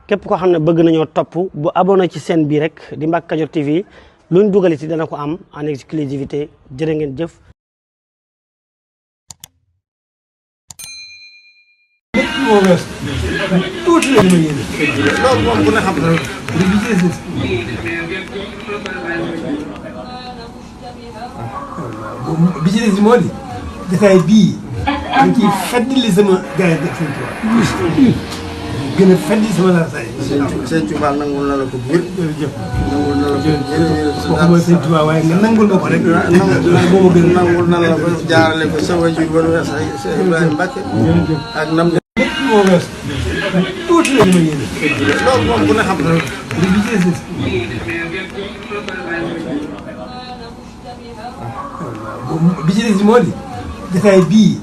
képp koo xam ne bëgg nañoo topp bu abonné ci chaîne bii rek di Mbacke Kadior TV luñ dugal ci dana ko am en exclusivité jërë ngeen jëf. moo wees tuuti la ñu yéene loolu moom bu ne xam na bi ci des moo di jotaay bii dañ ciy feddali sama gars yi sëñ Tuubaa gën a feddali sama laataay. sëñ Tuubaa nangul na la ko biir. jërëjëf nangul na la ko biir. waxuma sëñ Tuubaa waaye nga nangul ma ko rek. nangul na la ko jaarale ko sa wajur ba wees ay Cheikh Ibrahima Mbacke. ak nam lépp moo wees tuuti la ñu yéene loolu moom bu ne xam na bi ci des bi ci des moo di jotaay bii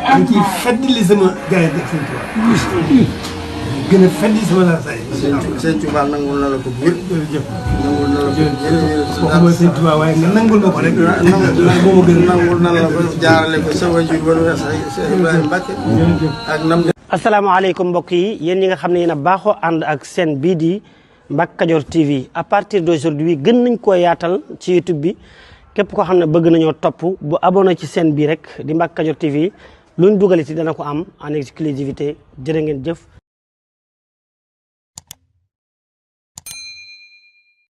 dañ ciy feddali sama gars yi sëñ Tuubaa gën a feddali sama laataay. sëñ Tuubaa nangul na la ko biir. jërëjëf nangul na la ko biir. waxuma sëñ Tuubaa waaye nga nangul ma ko rek. nangul na la ko jaarale ko sa wajur ba wees ay Cheikh Ibrahima Mbacke. ak nam asalaamaaleykum mbokk yi yéen ñi nga xam ne yéen a baaxoo ànd ak chaîne bii di Mbacke Kadior TV à partir d'aujourd'hui gën nañ koo yaatal ci YouTube bi képp koo xam ne bëgg nañoo topp bu abonné ci chaîne bii rek di Mbacke Kadior TV luñ dugal ci dana ko am en exclusivité jërë ngeen jëf.